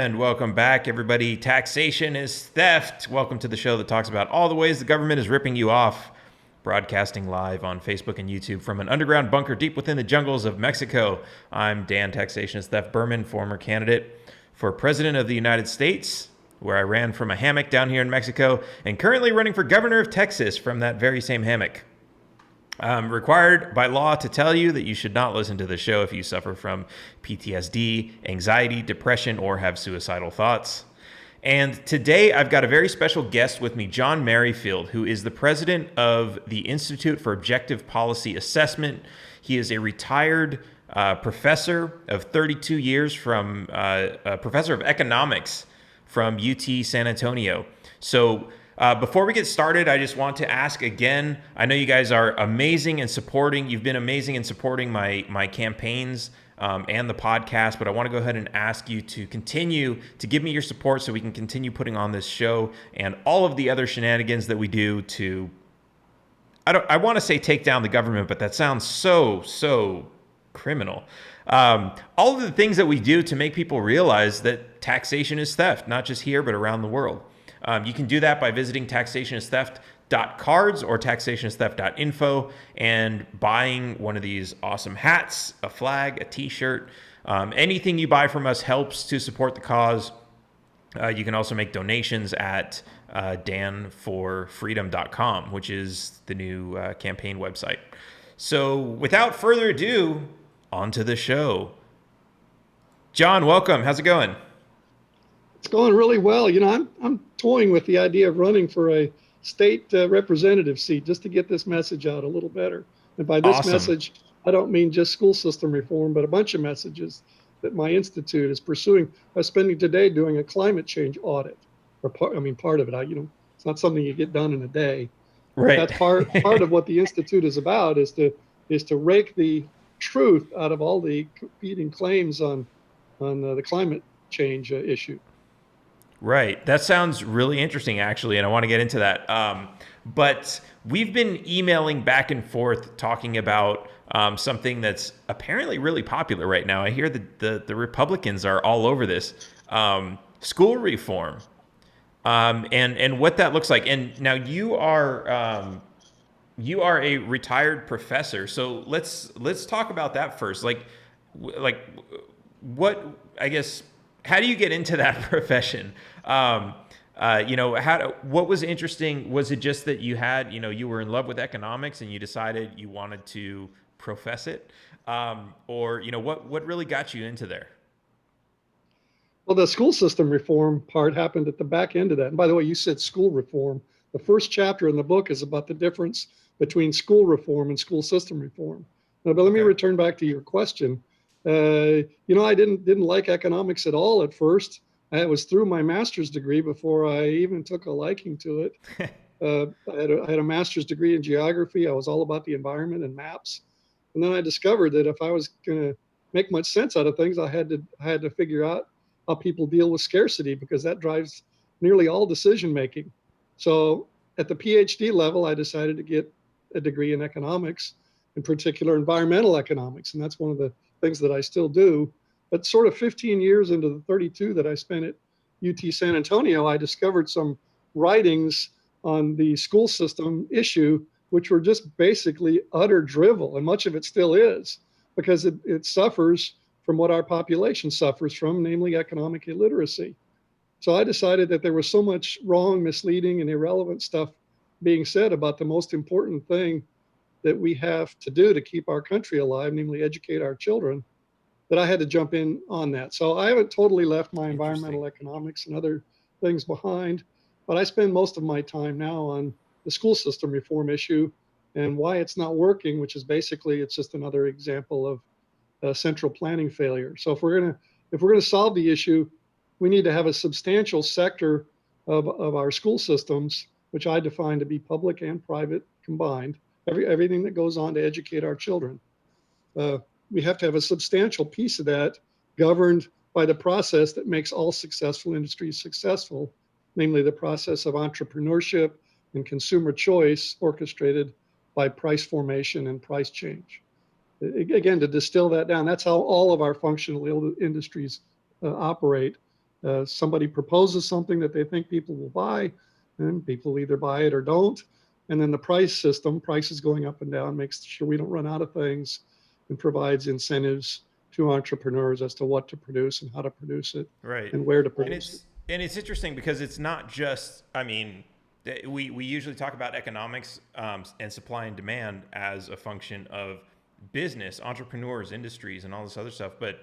And welcome back, everybody. Taxation is theft. Welcome to the show that talks about all the ways the government is ripping you off. Broadcasting live on Facebook and YouTube from an underground bunker deep within the jungles of Mexico. I'm Dan Taxation is Theft Berman, former candidate for President of the United States, where I ran from a hammock down here in Mexico, and currently running for governor of Texas from that very same hammock. I'm required by law to tell you that you should not listen to the show if you suffer from PTSD, anxiety, depression, or have suicidal thoughts. And today I've got a very special guest with me, John Merrifield, who is the president of the Institute for Objective Policy Assessment. He is a retired professor of 32 years from a professor of economics from UT San Antonio. So before we get started, I just want to ask again, I know you guys are amazing in supporting, you've been amazing in supporting my campaigns and the podcast, but I want to go ahead and ask you to continue to give me your support so we can continue putting on this show and all of the other shenanigans that we do to, I want to say take down the government, but that sounds so criminal. All of the things that we do to make people realize that taxation is theft, not just here, but around the world. You can do that by visiting taxationistheft.cards or taxationistheft.info and buying one of these awesome hats, a flag, a t-shirt. Anything you buy from us helps to support the cause. You can also make donations at danforfreedom.com, which is the new campaign website. So without further ado, on to the show. John, welcome. How's it going? It's going really well. You know, I'm toying with the idea of running for a state representative seat just to get this message out a little better. And by this message, I don't mean just school system reform, but a bunch of messages that my institute is pursuing. I was spending today doing a climate change audit, or part of it. It's not something you get done in a day. Right. That's part of what the institute is about, is to rake the truth out of all the competing claims on the climate change issue. Right. That sounds really interesting, actually, and I want to get into that. But we've been emailing back and forth talking about something that's apparently really popular right now. I hear that the Republicans are all over this, school reform, and what that looks like. And now you are a retired professor, so let's talk about that first. Like what, I guess, how do you get into that profession? What was interesting? Was it just that you had, you were in love with economics and you decided you wanted to profess it? Or what really got you into there? Well, the school system reform part happened at the back end of that. And by the way, you said school reform. The first chapter in the book is about the difference between school reform and school system reform. But let me return back to your question. I didn't like economics at all at first. It was through my master's degree before I even took a liking to it. I had a master's degree in geography. I was all about the environment and maps. And then I discovered that if I was going to make much sense out of things, I had to figure out how people deal with scarcity, because that drives nearly all decision making. So at the PhD level, I decided to get a degree in economics, in particular environmental economics. And that's one of the things that I still do. But sort of 15 years into the 32 that I spent at UT San Antonio, I discovered some writings on the school system issue, which were just basically utter drivel. And much of it still is, because it suffers from what our population suffers from, namely economic illiteracy. So I decided that there was so much wrong, misleading, and irrelevant stuff being said about the most important thing that we have to do to keep our country alive, namely educate our children, that I had to jump in on that. So I haven't totally left my environmental economics and other things behind, but I spend most of my time now on the school system reform issue and why it's not working, which is basically, it's just another example of central planning failure. So if we're gonna solve the issue, we need to have a substantial sector of our school systems, which I define to be public and private combined, everything that goes on to educate our children. We have to have a substantial piece of that governed by the process that makes all successful industries successful, namely the process of entrepreneurship and consumer choice orchestrated by price formation and price change. Again, to distill that down, that's how all of our functional industries operate. Somebody proposes something that they think people will buy, and people either buy it or don't. And then the price system, prices going up and down, makes sure we don't run out of things and provides incentives to entrepreneurs as to what to produce and how to produce it Right. and where to And produce it. it's interesting because it's not just, I mean, we usually talk about economics and supply and demand as a function of business, entrepreneurs, industries, and all this other stuff. But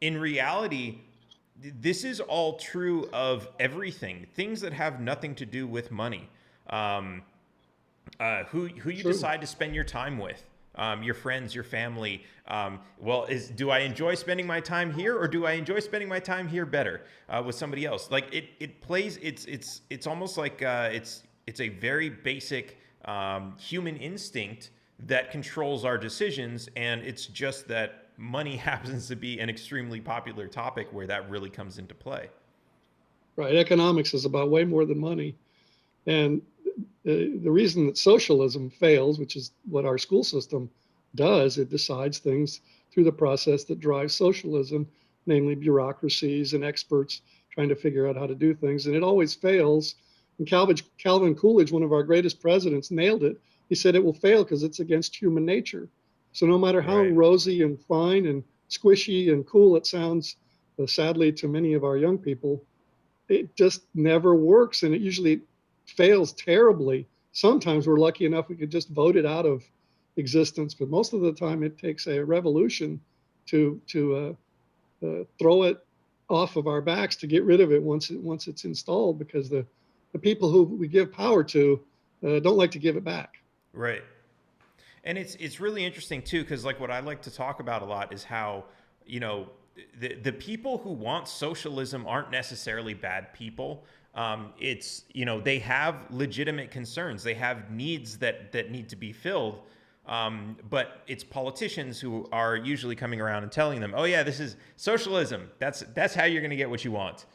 in reality, this is all true of everything. Things that have nothing to do with money. Um, who you True. decide to spend your time with, your friends, your family. Well, do I enjoy spending my time here, or do I enjoy spending my time here better with somebody else? Like it plays. It's almost like it's a very basic human instinct that controls our decisions, and it's just that money happens to be an extremely popular topic where that really comes into play. Right. Economics is about way more than money. And the reason that socialism fails, which is what our school system does, it decides things through the process that drives socialism, namely bureaucracies and experts trying to figure out how to do things. And it always fails. And Calvin Coolidge, one of our greatest presidents, nailed it. He said it will fail because it's against human nature. So no matter how Right. rosy and fine and squishy and cool it sounds, sadly to many of our young people, it just never works, and it usually fails terribly. Sometimes we're lucky enough we could just vote it out of existence, but most of the time it takes a revolution to throw it off of our backs, to get rid of it once it's installed, because the people who we give power to don't like to give it back. Right. And it's really interesting too, because like what I like to talk about a lot is how, you know, the people who want socialism aren't necessarily bad people. It's, you know, they have legitimate concerns, they have needs that need to be filled. But it's politicians who are usually coming around and telling them, "Oh yeah, this is socialism. That's how you're going to get what you want.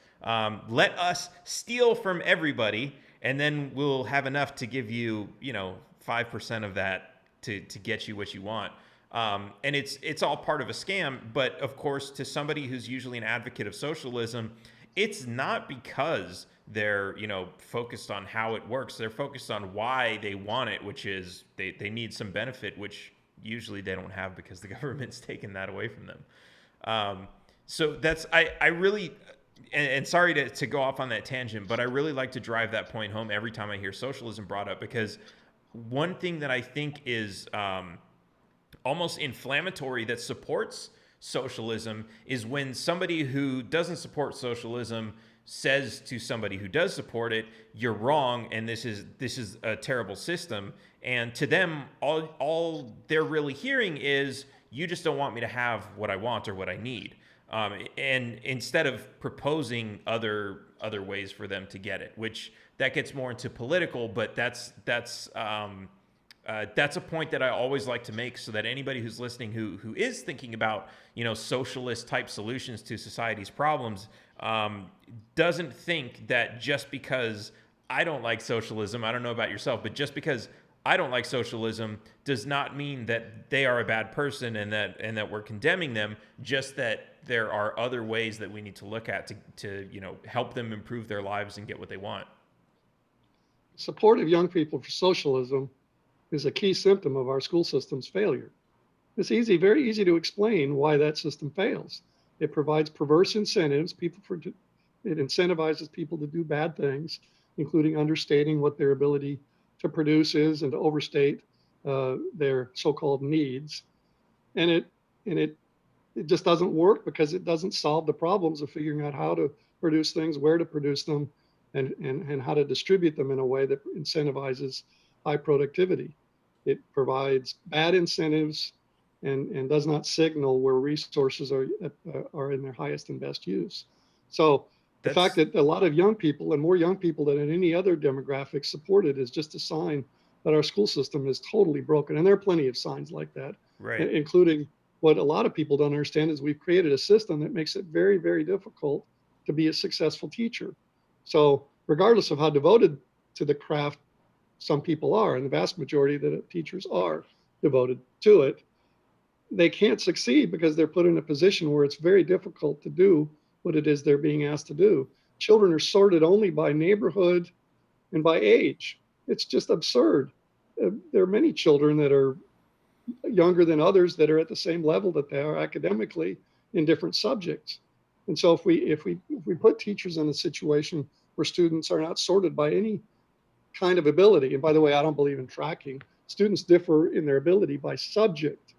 Let us steal from everybody, and then we'll have enough to give you, you know, 5% of that to get you what you want." And it's all part of a scam. But of course, to somebody who's usually an advocate of socialism, it's not because they're, you know, focused on how it works. They're focused on why they want it, which is they need some benefit, which usually they don't have because the government's taken that away from them. So that's I really and sorry to go off on that tangent, but I really like to drive that point home every time I hear socialism brought up, because one thing that I think is almost inflammatory that supports socialism is when somebody who doesn't support socialism says to somebody who does support it, "You're wrong, and this is a terrible system." And to them, all they're really hearing is, "You just don't want me to have what I want or what I need." And instead of proposing other ways for them to get it, which that gets more into political, but that's a point that I always like to make, so that anybody who's listening who is thinking about, you know, socialist type solutions to society's problems, doesn't think that just because I don't like socialism, I don't know about yourself, but just because I don't like socialism does not mean that they are a bad person and that we're condemning them. Just that there are other ways that we need to look at to you know, help them improve their lives and get what they want. Support of young people for socialism is a key symptom of our school system's failure. It's very easy to explain why that system fails. It provides perverse incentives. It incentivizes people to do bad things, including understating what their ability to produce is and to overstate their so-called needs. And it just doesn't work because it doesn't solve the problems of figuring out how to produce things, where to produce them, and how to distribute them in a way that incentivizes high productivity. It provides bad incentives and does not signal where resources are in their highest and best use. So the fact That's that a lot of young people, and more young people than in any other demographic, support it is just a sign that our school system is totally broken. And there are plenty of signs like that, right. including what a lot of people don't understand is we've created a system that makes it very, very difficult to be a successful teacher. So regardless of how devoted to the craft some people are, and the vast majority of the teachers are devoted to it, they can't succeed because they're put in a position where it's very difficult to do what it is they're being asked to do. Children are sorted only by neighborhood and by age. It's just absurd. There are many children that are younger than others that are at the same level that they are academically in different subjects. And so if we put teachers in a situation where students are not sorted by any kind of ability, and by the way, I don't believe in tracking. Students differ in their ability by subject.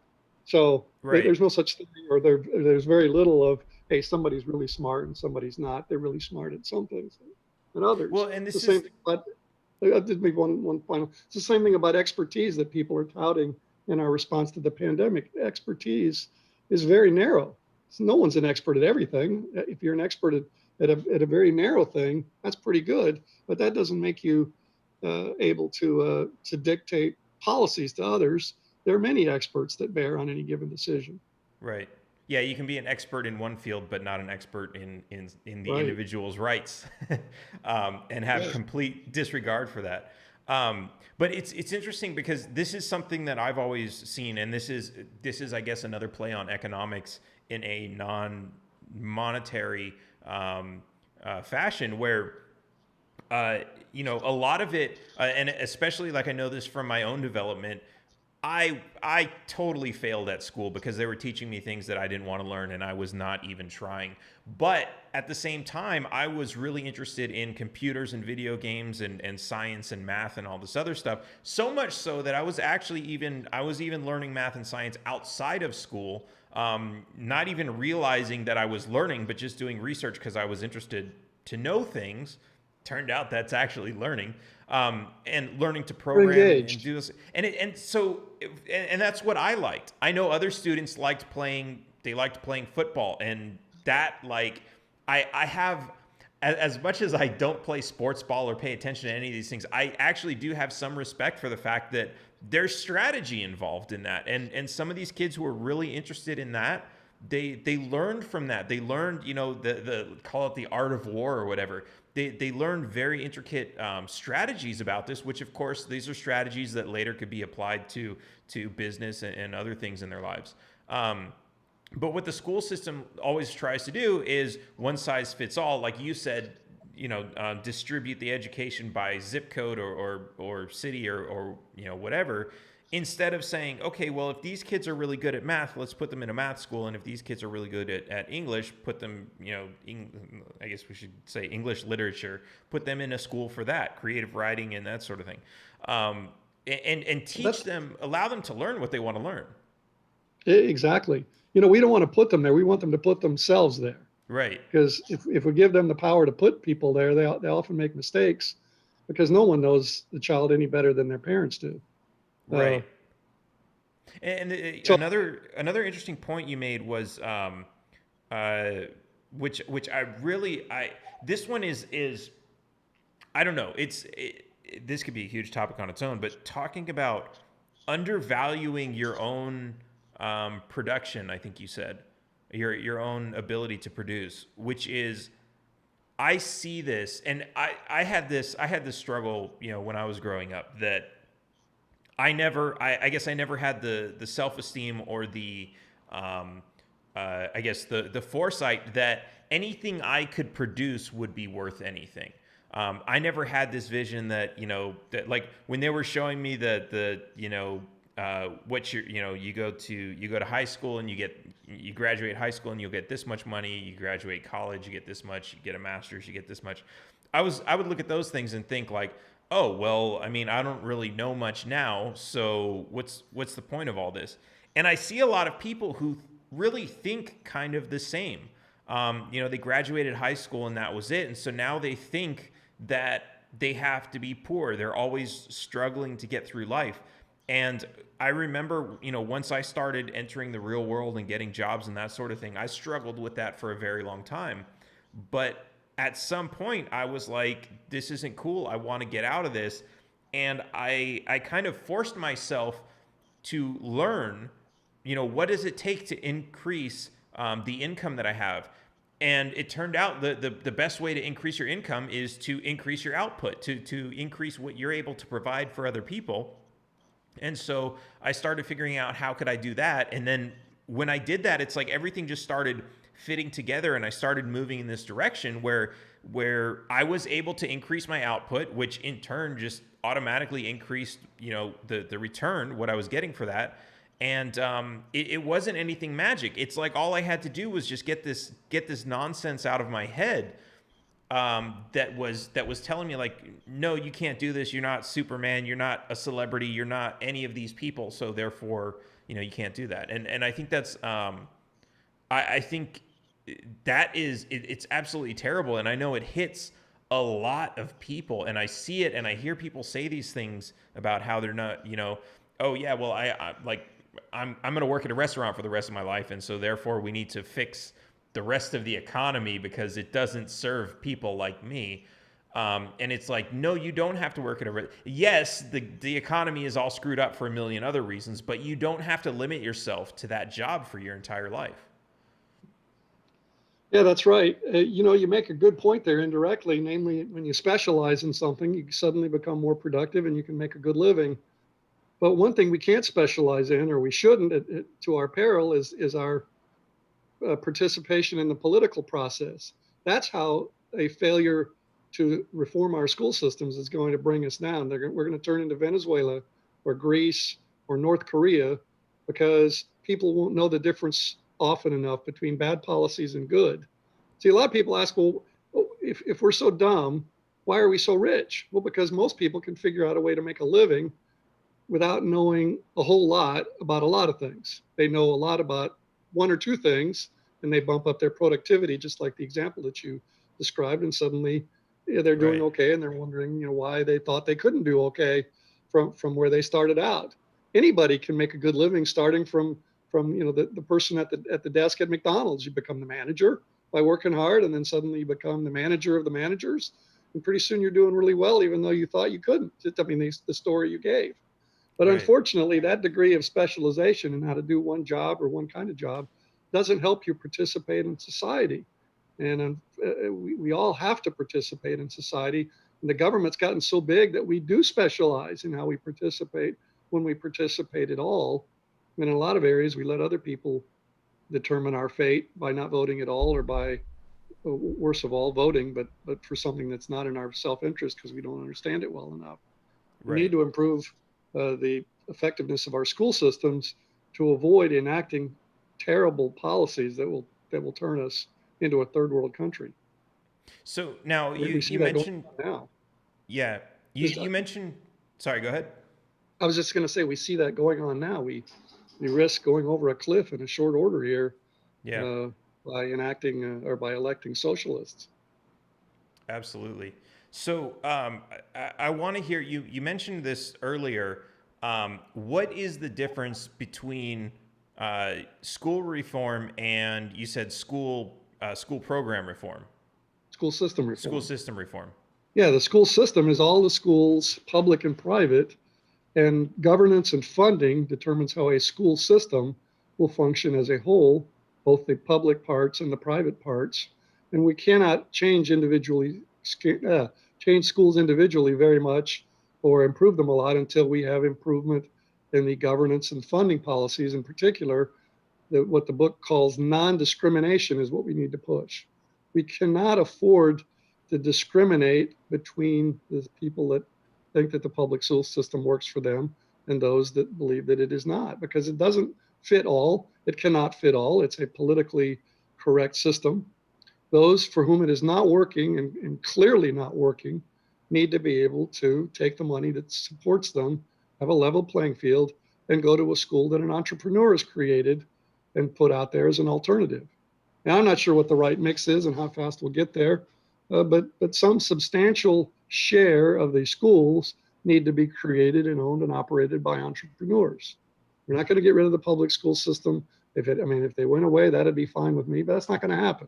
So Right. there's no such thing, or there's very little of, hey, somebody's really smart and somebody's not. They're really smart at some things than Well, others. and It's the this same is thing about, I did make one final. It's the same thing about expertise that people are touting in our response to the pandemic. Expertise is very narrow. So no one's an expert at everything. If you're an expert at a very narrow thing, that's pretty good, but that doesn't make you able to dictate policies to others. There are many experts that bear on any given decision. right. Yeah, you can be an expert in one field, but not an expert in the Right. individual's rights, and have Yeah. complete disregard for that. But it's interesting because this is something that I've always seen, and this is I guess another play on economics in a non-monetary fashion, where a lot of it, and especially like I know this from my own development. I totally failed at school because they were teaching me things that I didn't want to learn, and I was not even trying. But at the same time, I was really interested in computers and video games and science and math and all this other stuff. So much so that I was even learning math and science outside of school, not even realizing that I was learning, but just doing research because I was interested to know things. Turned out that's actually learning, and learning to We're program and engaged. do this. And that's what I liked. I know other students liked playing football, and that, like, I have, as much as I don't play sports ball or pay attention to any of these things, I actually do have some respect for the fact that there's strategy involved in that. And some of these kids who are really interested in that, they learned from that. They learned, the call it the art of war or whatever. They learned very intricate strategies about this, which of course these are strategies that later could be applied to business and other things in their lives. But what the school system always tries to do is one size fits all, like you said. Distribute the education by zip code or city or whatever, instead of saying, okay, well, if these kids are really good at math, let's put them in a math school, and if these kids are really good at English, put them, I guess we should say English literature, put them in a school for that, creative writing and that sort of thing, and teach That's them, allow them to learn what they want to learn. exactly. We don't want to put them there. We want them to put themselves there. Right, Because if we give them the power to put people there, they often make mistakes because no one knows the child any better than their parents do. Uh, right. And so another interesting point you made was, uh, which I this one is I don't know. This could be a huge topic on its own, but talking about undervaluing your own production, I think you said your own ability to produce, which is, I see this, and I had this struggle, when I was growing up, that I guess I never had the self esteem or the I guess the foresight that anything I could produce would be worth anything. I never had this vision that, that, like, when they were showing me what you go to high school and you graduate high school and you'll get this much money, you graduate college, you get this much, you get a master's, you get this much. I would look at those things and think, like, oh, well, I mean, I don't really know much now, so what's the point of all this? And I see a lot of people who really think kind of the same. They graduated high school and that was it, and so now they think that they have to be poor. They're always struggling to get through life. And I remember, once I started entering the real world and getting jobs and that sort of thing, I struggled with that for a very long time. But at some point, I was like, this isn't cool. I want to get out of this. And I kind of forced myself to learn, what does it take to increase the income that I have? And it turned out the best way to increase your income is to increase your output, to increase what you're able to provide for other people. And so I started figuring out how could I do that. And then when I did that, it's like everything just started fitting together, and I started moving in this direction where I was able to increase my output, which in turn just automatically increased, the return, what I was getting for that. And it wasn't anything magic. It's like all I had to do was just get this nonsense out of my head, that was telling me, like, no, you can't do this. You're not Superman. You're not a celebrity. You're not any of these people. So therefore, you can't do that. And I think that's I think it's absolutely terrible. And I know it hits a lot of people, and I see it, and I hear people say these things about how they're not, oh yeah, well, I'm going to work at a restaurant for the rest of my life, and so therefore we need to fix the rest of the economy because it doesn't serve people like me. And it's like, no, you don't have to work at a. Yes, the economy is all screwed up for a million other reasons, but you don't have to limit yourself to that job for your entire life. Yeah, that's right. You make a good point there indirectly, namely when you specialize in something, you suddenly become more productive and you can make a good living. But one thing we can't specialize in, or we shouldn't, to our peril, is our participation in the political process. That's how a failure to reform our school systems is going to bring us down. We're going to turn into Venezuela or Greece or North Korea because people won't know the difference often enough between bad policies and good. See, a lot of people ask, well, if we're so dumb, why are we so rich? Well, because most people can figure out a way to make a living without knowing a whole lot about a lot of things. They know a lot about one or two things, and they bump up their productivity, just like the example that you described, and suddenly they're doing Right. okay, and they're wondering, why they thought they couldn't do okay from where they started out. Anybody can make a good living starting from the person at the desk at McDonald's. You become the manager by working hard, and then suddenly you become the manager of the managers, and pretty soon you're doing really well, even though you thought you couldn't. I mean, the story you gave. But Right. unfortunately, that degree of specialization in how to do one job or one kind of job doesn't help you participate in society. And we all have to participate in society. And the government's gotten so big that we do specialize in how we participate when we participate at all. And in a lot of areas, we let other people determine our fate by not voting at all, or by, worst of all, voting, but for something that's not in our self-interest because we don't understand it well enough. We need Right. to improve the effectiveness of our school systems to avoid enacting terrible policies that will turn us into a third world country. So now We see you that going mentioned, on now. yeah, Just, you mentioned. Sorry, go ahead. I was just going to say we see that going on now. We risk going over a cliff in a short order here Yeah. uh, by enacting or by electing socialists. Absolutely. So I want to hear you. You mentioned this earlier. What is the difference between school reform and, you said, school program reform, School system school reform. system reform? Yeah, the school system is all the schools, public and private, and governance and funding determines how a school system will function as a whole, both the public parts and the private parts. And we cannot change schools individually very much or improve them a lot until we have improvement in the governance and funding policies. In particular, what the book calls non-discrimination is what we need to push. We cannot afford to discriminate between the people that think that the public school system works for them and those that believe that it is not, because it doesn't fit all. It cannot fit all. It's a politically correct system. Those for whom it is not working, and clearly not working, need to be able to take the money that supports them, have a level playing field, and go to a school that an entrepreneur has created and put out there as an alternative. Now, I'm not sure what the right mix is and how fast we'll get there, but some substantial share of the schools need to be created and owned and operated by entrepreneurs. We're not going to get rid of the public school system. If they went away, that'd be fine with me, but that's not going to happen.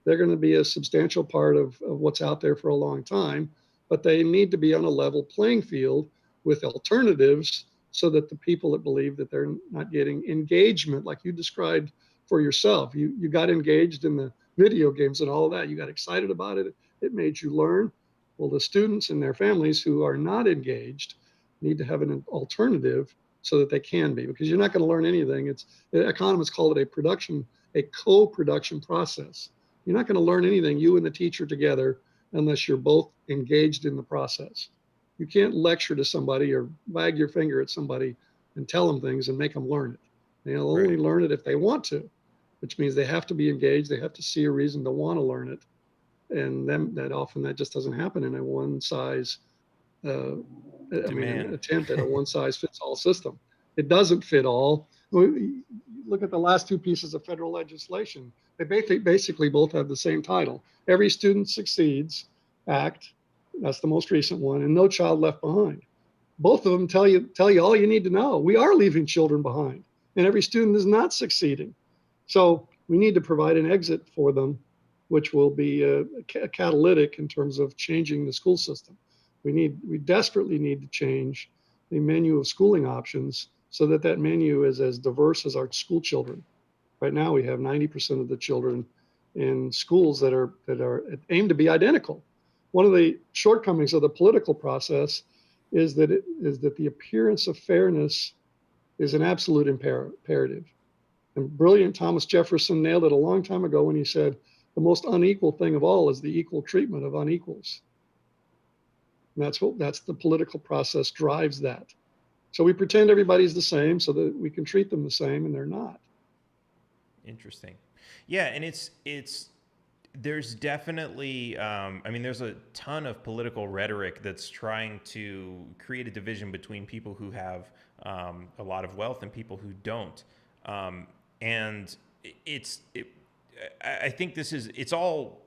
They're going to be a substantial part of what's out there for a long time, but they need to be on a level playing field with alternatives so that the people that believe that they're not getting engagement, like you described for yourself, you got engaged in the video games and all of that. You got excited about it. It made you learn. Well, the students and their families who are not engaged need to have an alternative so that they can be, because you're not going to learn anything. Economists call it a production a co-production process. You're not going to learn anything, you and the teacher together, unless you're both engaged in the process. You can't lecture to somebody or wag your finger at somebody and tell them things and make them learn it. They'll only learn it if they want to, which means they have to be engaged. They have to see a reason to want to learn it. And then that often that just doesn't happen in a one size, an attempt at a one size fits all system. It doesn't fit all. Look at the last two pieces of federal legislation. They basically both have the same title. Every Student Succeeds Act, that's the most recent one, and No Child Left Behind. Both of them tell you all you need to know. We are leaving children behind, and every student is not succeeding. So we need to provide an exit for them, which will be a catalytic in terms of changing the school system. We desperately need to change the menu of schooling options so that that menu is as diverse as our school children. Right now, we have 90% of the children in schools that are aimed to be identical. One of the shortcomings of the political process is that the appearance of fairness is an absolute imperative. And brilliant Thomas Jefferson nailed it a long time ago when he said, the most unequal thing of all is the equal treatment of unequals. And that's the political process drives that. So we pretend everybody's the same so that we can treat them the same, and they're not. Interesting. Yeah, and there's definitely, there's a ton of political rhetoric that's trying to create a division between people who have a lot of wealth and people who don't. And I think it's all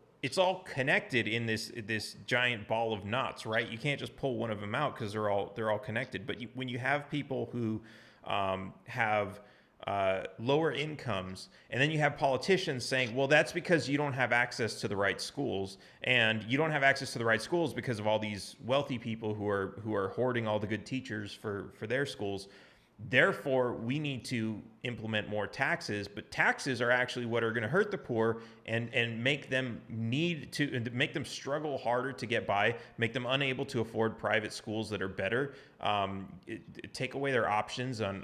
connected in this giant ball of knots, right? You can't just pull one of them out because they're all connected. But when you have people who have lower incomes, and then you have politicians saying, well, that's because you don't have access to the right schools, and you don't have access to the right schools because of all these wealthy people who are hoarding all the good teachers for their schools. Therefore, we need to implement more taxes, but taxes are actually what are going to hurt the poor and make them make them struggle harder to get by, make them unable to afford private schools that are better, take away their options on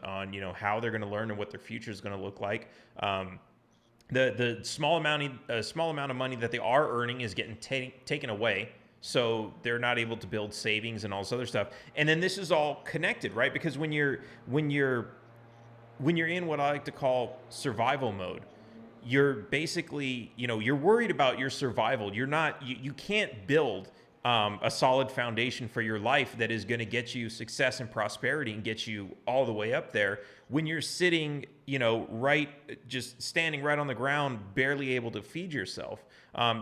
how they're going to learn and what their future is going to look like. The small amount of money that they are earning is getting taken away. So they're not able to build savings and all this other stuff. And then this is all connected, right? Because when you're in what I like to call survival mode, you're basically, you're worried about your survival. You can't build a solid foundation for your life that is going to get you success and prosperity and get you all the way up there when you're sitting, just standing right on the ground, barely able to feed yourself.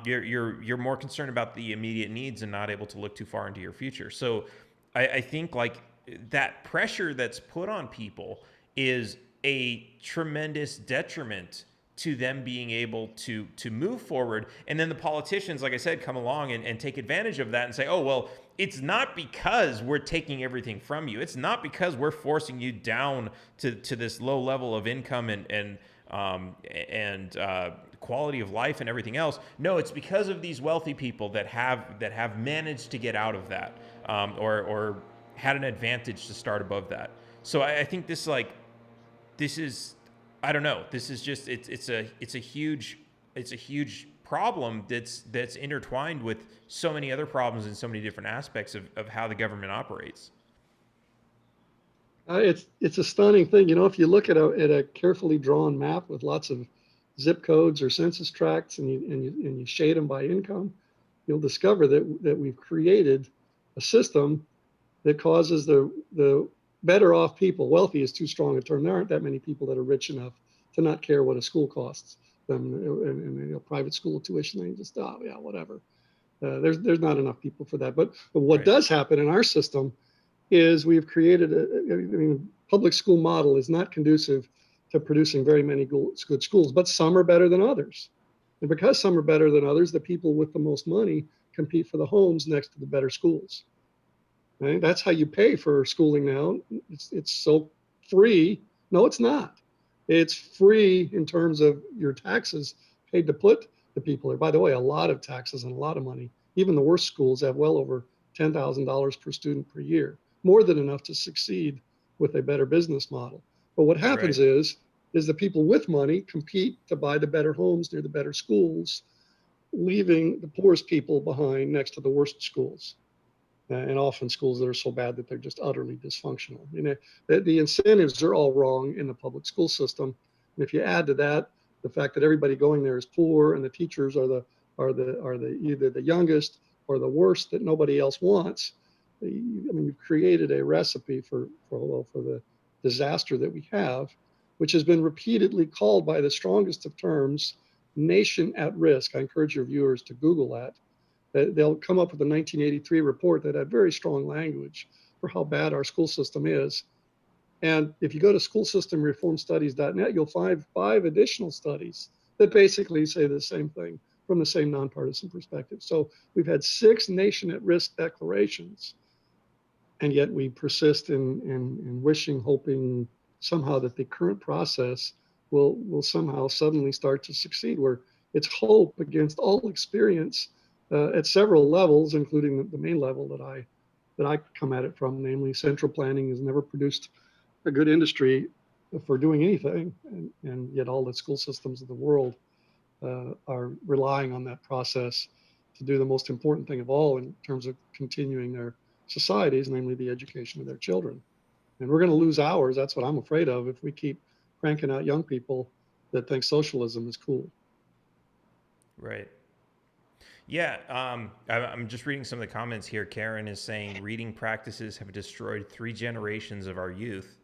You're more concerned about the immediate needs and not able to look too far into your future. So I think like that pressure that's put on people is a tremendous detriment to them being able to move forward. And then the politicians, like I said, come along and take advantage of that and say, oh, well, it's not because we're taking everything from you. It's not because we're forcing you down to this low level of income and quality of life and everything else. No, it's because of these wealthy people that have managed to get out of that, or had an advantage to start above that. So I think this is, I don't know. This is just it's a huge problem that's intertwined with so many other problems and so many different aspects of how the government operates. It's a stunning thing. If you look at a carefully drawn map with lots of zip codes or census tracts and you shade them by income, you'll discover that we've created a system that causes the better off people. Wealthy is too strong a term. There aren't that many people that are rich enough to not care what a school costs them, and private school tuition. They just whatever. There's not enough people for that. But what does happen in our system is we've created public school model is not conducive to producing very many good schools, but some are better than others. And because some are better than others, the people with the most money compete for the homes next to the better schools. Right? That's how you pay for schooling now. It's so free. No, it's not. It's free in terms of your taxes paid to put the people there. By the way, a lot of taxes and a lot of money. Even the worst schools have well over $10,000 per student per year, more than enough to succeed with a better business model. But what happens is is the people with money compete to buy the better homes near the better schools, leaving the poorest people behind next to the worst schools. And often schools that are so bad that they're just utterly dysfunctional. The incentives are all wrong in the public school system. And if you add to that the fact that everybody going there is poor and the teachers are either the youngest or the worst that nobody else wants, you've created a recipe for the disaster that we have, which has been repeatedly called by the strongest of terms, nation at risk. I encourage your viewers to Google that. They'll come up with a 1983 report that had very strong language for how bad our school system is. And if you go to schoolsystemreformstudies.net, you'll find 5 additional studies that basically say the same thing from the same nonpartisan perspective. So we've had 6 nation at risk declarations, and yet we persist in wishing, hoping somehow that the current process will somehow suddenly start to succeed, where it's hope against all experience at several levels, including the main level that I come at it from, namely central planning has never produced a good industry for doing anything, and yet all the school systems of the world are relying on that process to do the most important thing of all in terms of continuing their societies, namely the education of their children. And we're going to lose ours. That's what I'm afraid of if we keep cranking out young people that think socialism is cool. Right. Yeah, I'm just reading some of the comments here. Karen is saying reading practices have destroyed 3 generations of our youth.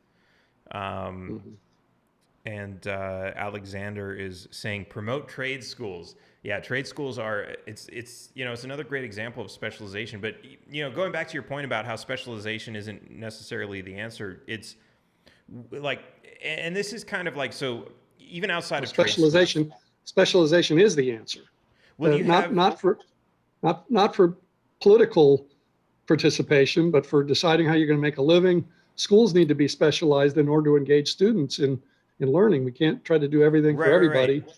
And Alexander is saying promote trade schools. Yeah, trade schools are, it's another great example of specialization. But, going back to your point about how specialization isn't necessarily the answer, it's like, and this is kind of like, so even outside of specialization, specialization is the answer. Well, not for political participation, but for deciding how you're going to make a living. Schools need to be specialized in order to engage students in learning. We can't try to do everything for everybody. Right.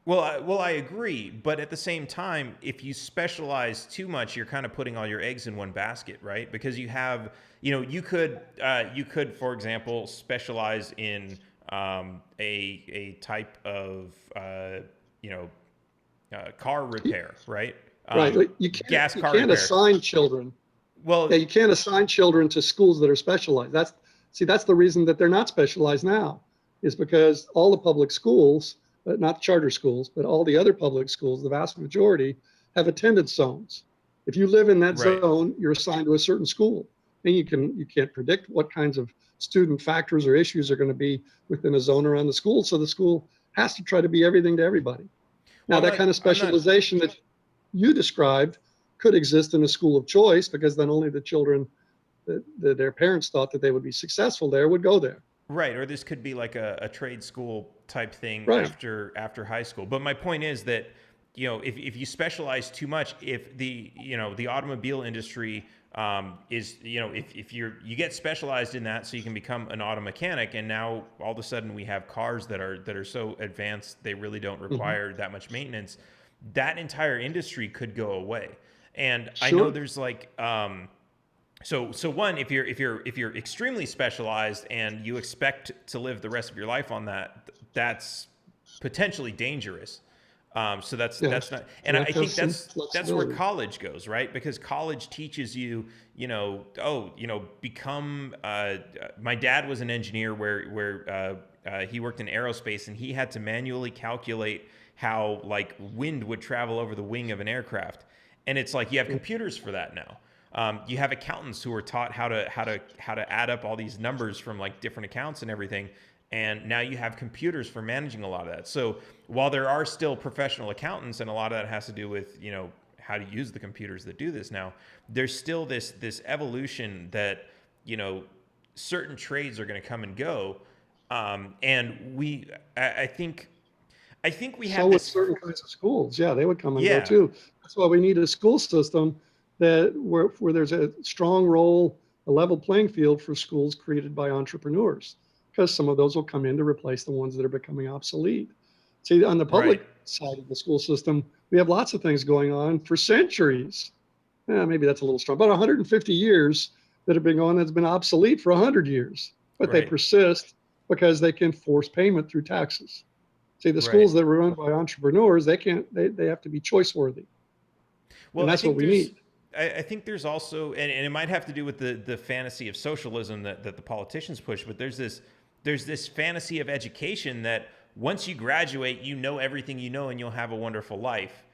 Well, I agree, but at the same time, if you specialize too much, you're kind of putting all your eggs in one basket, right? Because you have, you could, for example, specialize in a type of, car repair, right? Right. You can't assign children. Well, yeah, you can't assign children to schools that are specialized. That's the reason that they're not specialized now, is because all the public schools, not charter schools, but all the other public schools, the vast majority, have attendance zones. If you live in that zone, you're assigned to a certain school. And you can't predict what kinds of student factors or issues are going to be within a zone around the school. So the school has to try to be everything to everybody. Now, that kind of specialization that you described could exist in a school of choice, because then only the children that their parents thought that they would be successful there would go there. Right, or this could be like a trade school type thing after high school. But my point is that, if you specialize too much, if the automobile industry is, if you get specialized in that so you can become an auto mechanic, and now all of a sudden we have cars that are so advanced they really don't require that much maintenance, that entire industry could go away. And I know there's like so one, if you're extremely specialized and you expect to live the rest of your life on that, that's potentially dangerous. So that's not, and I think that's where college goes, right? Because college teaches you, become. My dad was an engineer where he worked in aerospace, and he had to manually calculate how like wind would travel over the wing of an aircraft, and it's like you have computers for that now. You have accountants who are taught how to add up all these numbers from like different accounts and everything. And now you have computers for managing a lot of that. So while there are still professional accountants, and a lot of that has to do with, how to use the computers that do this now, there's still this evolution that, certain trades are going to come and go. And I think we have with certain kinds of schools. Yeah, they would come and go too. That's why we need a school system where there's a strong role, a level playing field for schools created by entrepreneurs, because some of those will come in to replace the ones that are becoming obsolete. See, on the public side of the school system, we have lots of things going on for centuries. Maybe that's a little strong, but 150 years that have been going, that's been obsolete for 100 years, but they persist. because they can force payment through taxes. See, the Right. schools that were run by entrepreneurs, they can't, they have to be choice worthy. Well, And I that's what think we need. I think there's also, and it might have to do with the fantasy of socialism that the politicians push, but there's this fantasy of education that once you graduate, you know everything you know and you'll have a wonderful life,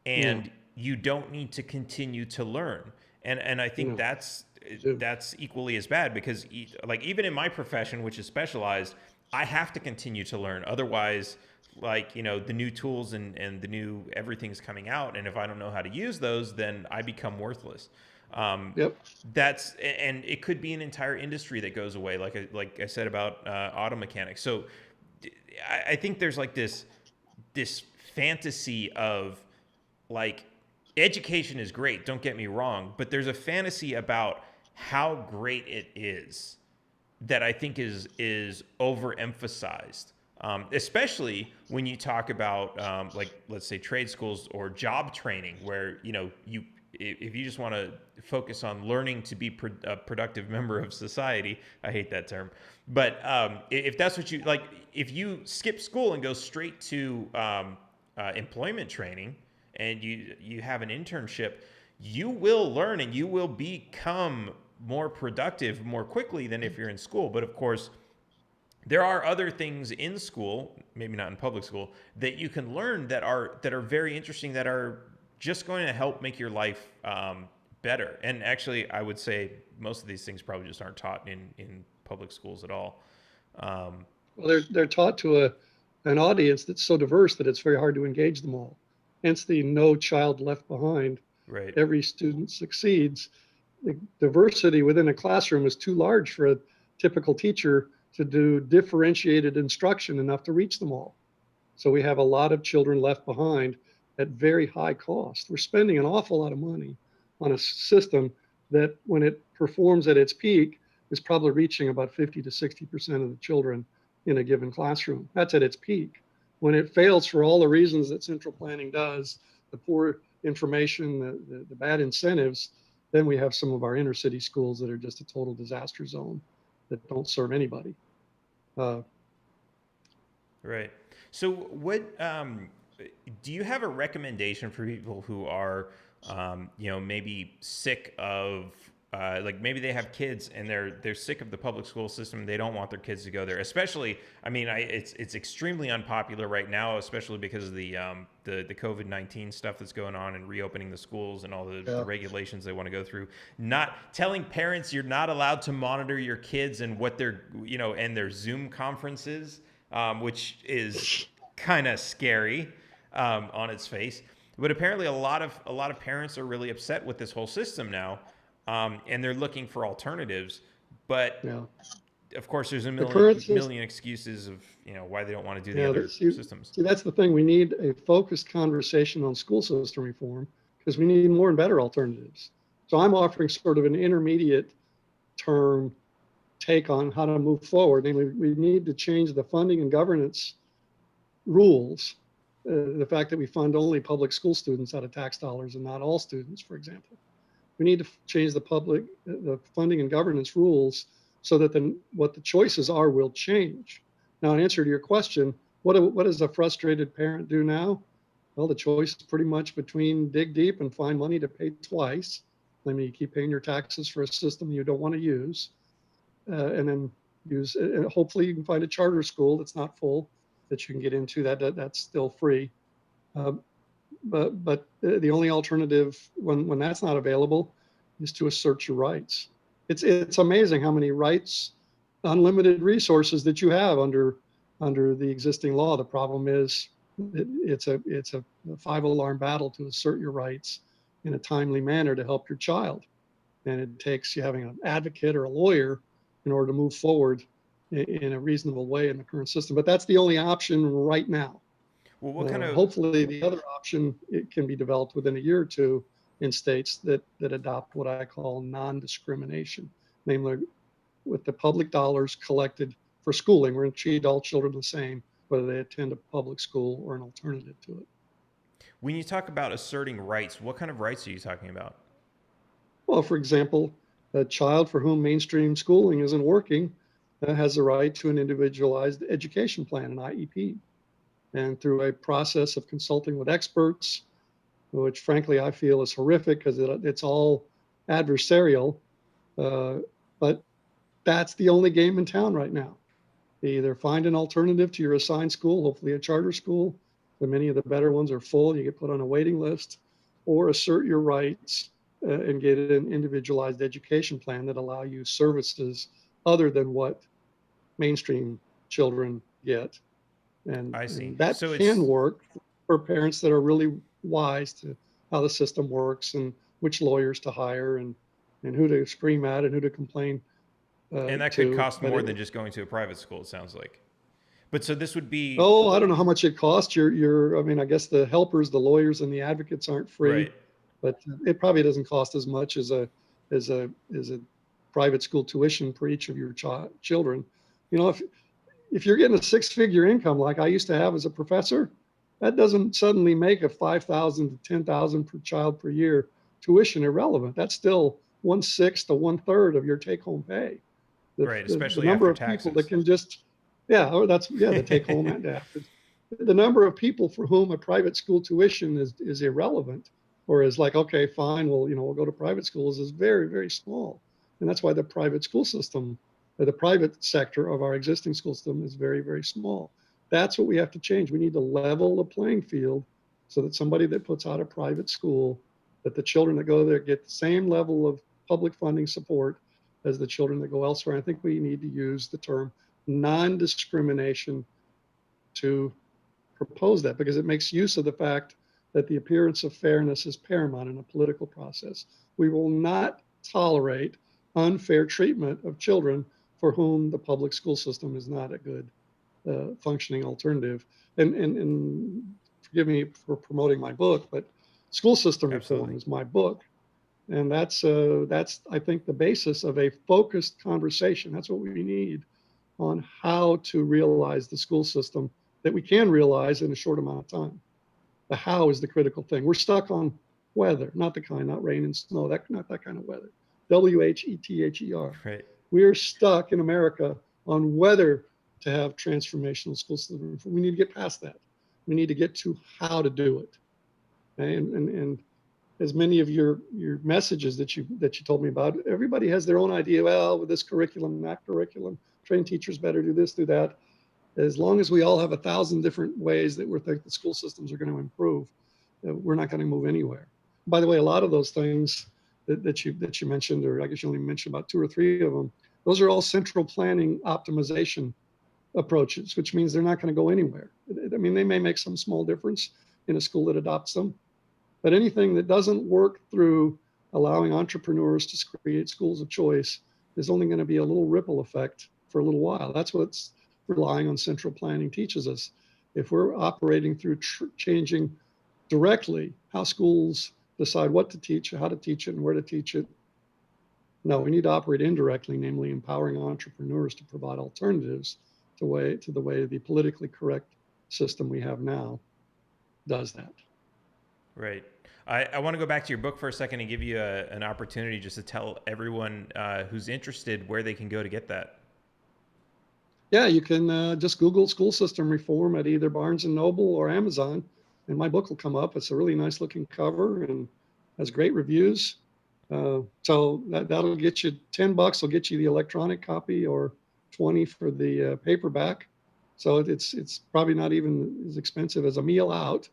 Yeah, and you don't need to continue to learn. And I think no, too. that's equally as bad because like even in my profession, which is specialized, I have to continue to learn. Otherwise, like the new tools and the new everything's coming out, and if I don't know how to use those, then I become worthless. Um, Yep. and it could be an entire industry that goes away, like I said about auto mechanics. So I think there's like this fantasy of like education is great, don't get me wrong, but there's a fantasy about how great it is that I think is overemphasized, especially when you talk about like let's say trade schools or job training, where you if you just want to focus on learning to be a productive member of society. I hate that term, but if that's what you like, if you skip school and go straight to employment training and you have an internship, you will learn and you will become more productive more quickly than if you're in school. But of course, there are other things in school, maybe not in public school, that you can learn that are very interesting, that are just going to help make your life better. And actually, I would say most of these things probably just aren't taught in public schools at all. Um, Well, they're taught to an audience that's so diverse that it's very hard to engage them all. Hence the no child left behind. right. Every student succeeds. The diversity within a classroom is too large for a typical teacher to do differentiated instruction enough to reach them all. So we have a lot of children left behind at very high cost. We're spending an awful lot of money on a system that, when it performs at its peak, is probably reaching about 50 to 60% of the children in a given classroom. That's at its peak. When it fails for all the reasons that central planning does, the poor information, the bad incentives, then we have some of our inner city schools that are just a total disaster zone that don't serve anybody. Uh, Right. So, what do you have a recommendation for people who are, maybe sick of, like maybe they have kids and they're sick of the public school system. They don't want their kids to go there. Especially, I mean, it's extremely unpopular right now, especially because of the COVID-19 stuff that's going on and reopening the schools and all the yeah. regulations they want to go through. Not telling parents you're not allowed to monitor your kids and what they're and their Zoom conferences, which is kind of scary on its face. But apparently, a lot of parents are really upset with this whole system now, and they're looking for alternatives. But Yeah. of course, there's a The current system, million excuses of why they don't want to do the yeah, other see, systems. see, that's the thing. We need a focused conversation on school system reform because we need more and better alternatives. So I'm offering sort of an intermediate term take on how to move forward. And we need to change the funding and governance rules. The fact that we fund only public school students out of tax dollars and not all students, for example. We need to change the funding and governance rules so that what the choices are will change. Now, in answer to your question, what does a frustrated parent do now? Well, the choice is pretty much between dig deep and find money to pay twice. I mean, you keep paying your taxes for a system you don't want to use, and then hopefully you can find a charter school that's not full that you can get into. That's still free. Uh, but the only alternative when that's not available is to assert your rights. It's amazing how many rights, unlimited resources that you have under the existing law. The problem is it's a five-alarm battle to assert your rights in a timely manner to help your child, and it takes you having an advocate or a lawyer in order to move forward in a reasonable way in the current system. But that's the only option right now. Well, what kind of Hopefully, the other option, it can be developed within a year or two in states that adopt what I call non-discrimination, namely, with the public dollars collected for schooling, we're going to treat all children the same, whether they attend a public school or an alternative to it. when you talk about asserting rights, what kind of rights are you talking about? Well, for example, a child for whom mainstream schooling isn't working, has the right to an individualized education plan, an IEP. And through a process of consulting with experts, which frankly I feel is horrific because it's all adversarial, but that's the only game in town right now. They either find an alternative to your assigned school, hopefully a charter school, but many of the better ones are full, you get put on a waiting list, or assert your rights and get an individualized education plan that allow you services other than what mainstream children get. And, I see. and that So can it's work for parents that are really wise to how the system works and which lawyers to hire and who to scream at and who to complain and that could to. cost But more than just going to a private school, it sounds like. But so this would be oh, I don't know how much it costs. I mean, I guess the helpers, the lawyers, and the advocates aren't free, right. but it probably doesn't cost as much as a private school tuition for each of your children. You know, if you're getting a six-figure income like I used to have as a professor, that doesn't suddenly make a 5,000 to 10,000 per child per year tuition irrelevant. That's still 1/6 to 1/3 of your take-home pay. Right, The especially number after of people that taxes. can just, yeah, or that's, yeah, the take-home and after. The number of people for whom a private school tuition is irrelevant, or is like, okay, fine, well, we'll go to private schools, is very, very small. And that's why the private school system, or the private sector of our existing school system is very, very small. That's what we have to change. We need to level the playing field so that somebody that puts out a private school, that the children that go there get the same level of public funding support as the children that go elsewhere. I think we need to use the term non-discrimination to propose that, because it makes use of the fact that the appearance of fairness is paramount in a political process. We will not tolerate unfair treatment of children for whom the public school system is not a good functioning alternative. And forgive me for promoting my book, but school system reform Absolutely. is my book. And that's I think the basis of a focused conversation. That's what we need on how to realize the school system that we can realize in a short amount of time. The how is the critical thing. We're stuck on weather, not the kind, not rain and snow, not that kind of weather. WHETHER. Right. We're stuck in America on whether to have transformational school system reform. We need to get past that. We need to get to how to do it. And as many of your messages that you told me about, everybody has their own idea. Well, with this curriculum, that curriculum, train teachers better do this, do that. As long as we all have 1,000 different ways that we think the school systems are going to improve, we're not going to move anywhere. By the way, a lot of those things that you mentioned, or I guess you only mentioned about 2 or 3 of them, those are all central planning optimization approaches, which means they're not going to go anywhere. I mean, they may make some small difference in a school that adopts them, but anything that doesn't work through allowing entrepreneurs to create schools of choice is only going to be a little ripple effect for a little while. That's what's relying on central planning teaches us. If we're operating through changing directly how schools decide what to teach, how to teach it, and where to teach it, no, we need to operate indirectly, namely empowering entrepreneurs to provide alternatives to the way the politically correct system we have now does that. Right. I want to go back to your book for a second and give you an opportunity just to tell everyone who's interested where they can go to get that. Yeah, you can just Google school system reform at either Barnes and Noble or Amazon, and my book will come up. It's a really nice looking cover and has great reviews. So that'll get you $10. Will get you the electronic copy, or 20 for the paperback. So it's probably not even as expensive as a meal out,